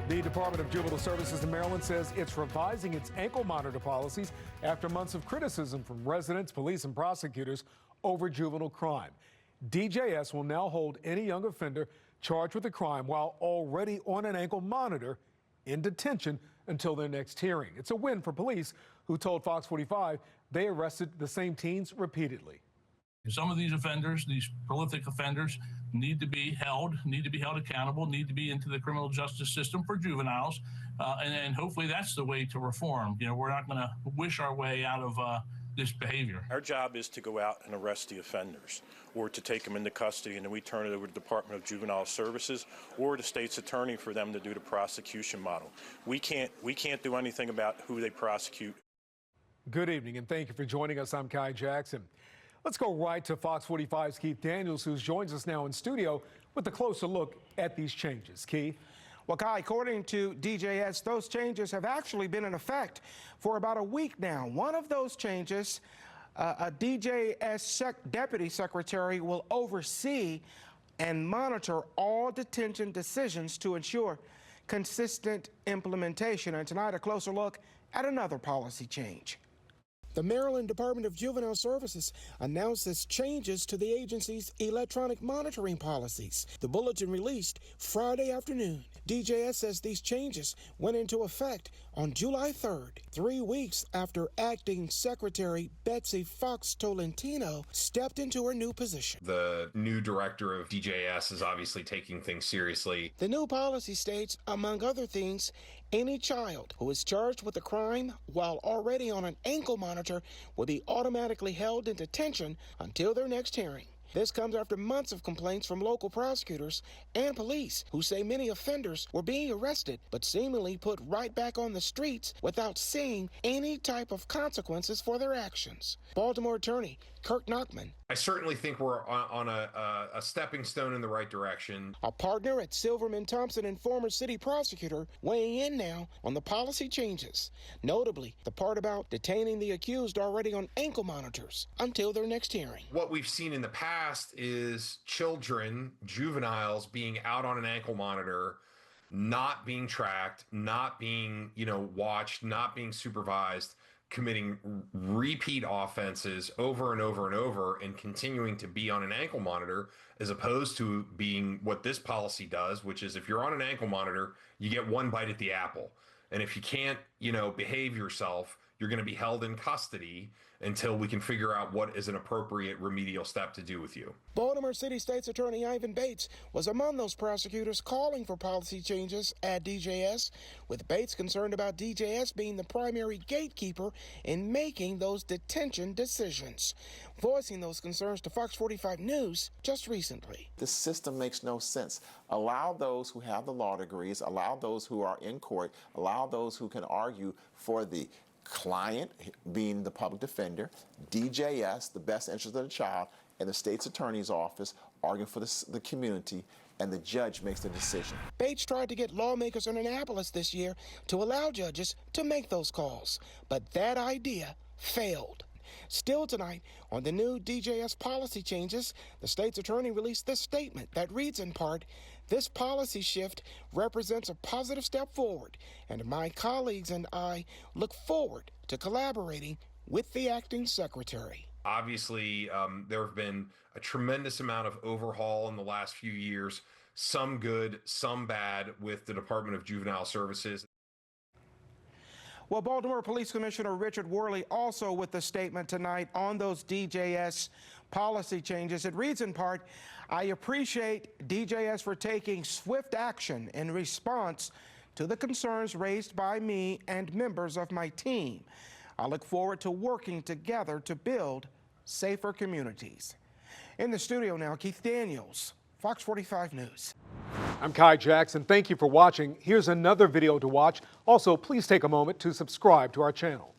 The Department of Juvenile Services in Maryland says it's revising its ankle monitor policies after months of criticism from residents, police, and prosecutors over juvenile crime. DJS will now hold any young offender charged with a crime while already on an ankle monitor in detention until their next hearing. It's a win for police, who told Fox 45 they arrested the same teens repeatedly. Some of these offenders, these prolific offenders, need to be held accountable, need to be into the criminal justice system for juveniles, and hopefully that's the way to reform. You know, we're not going to wish our way out of this behavior. Our job is to go out and arrest the offenders, or to take them into custody, and then we turn it over to the Department of Juvenile Services or the state's attorney for them to do the prosecution model. We can't do anything about who they prosecute. Good evening, and thank you for joining us. I'm Kai Jackson. Let's go right to Fox 45's Keith Daniels, who joins us now in studio with a closer look at these changes. Keith? Well, Kai, according to DJS, those changes have actually been in effect for about a week now. One of those changes, a DJS deputy secretary will oversee and monitor all detention decisions to ensure consistent implementation. And tonight, a closer look at another policy change. The Maryland Department of Juvenile Services announces changes to the agency's electronic monitoring policies. The bulletin released Friday afternoon. DJS says these changes went into effect on July 3rd, 3 weeks after Acting Secretary Betsy Fox Tolentino stepped into her new position. The new director of DJS is obviously taking things seriously. The new policy states, among other things, any child who is charged with a crime while already on an ankle monitor will be automatically held in detention until their next hearing. This comes after months of complaints from local prosecutors and police, who say many offenders were being arrested but seemingly put right back on the streets without seeing any type of consequences for their actions. Baltimore attorney Kirk Nachman. I certainly think we're on a stepping stone in the right direction. A partner at Silverman Thompson and former city prosecutor weighing in now on the policy changes. Notably, the part about detaining the accused already on ankle monitors until their next hearing. What we've seen in the past is children, juveniles, being out on an ankle monitor, not being tracked, not being, watched, not being supervised, committing repeat offenses over and over and over, and continuing to be on an ankle monitor, as opposed to being what this policy does, which is if you're on an ankle monitor, you get one bite at the apple. And if you can't, behave yourself, you're going to be held in custody until we can figure out what is an appropriate remedial step to do with you. Baltimore City State's Attorney Ivan Bates was among those prosecutors calling for policy changes at DJS, with Bates concerned about DJS being the primary gatekeeper in making those detention decisions, voicing those concerns to Fox 45 News just recently. This system makes no sense. Allow those who have the law degrees, allow those who are in court, allow those who can argue for the client, being the public defender, DJS, the best interest of the child, and the state's attorney's office arguing for the community, and the judge makes the decision. Bates tried to get lawmakers in Annapolis this year to allow judges to make those calls, but that idea failed. Still tonight, on the new DJS policy changes, the state's attorney released this statement that reads in part, "This policy shift represents a positive step forward, and my colleagues and I look forward to collaborating with the acting secretary." Obviously, there have been a tremendous amount of overhaul in the last few years, some good, some bad, with the Department of Juvenile Services. Well, Baltimore Police Commissioner Richard Worley also with the statement tonight on those DJS policy changes. It reads in part, "I appreciate DJS for taking swift action in response to the concerns raised by me and members of my team. I look forward to working together to build safer communities." In the studio now, Keith Daniels, Fox 45 News. I'm Kai Jackson. Thank you for watching. Here's another video to watch. Also, please take a moment to subscribe to our channel.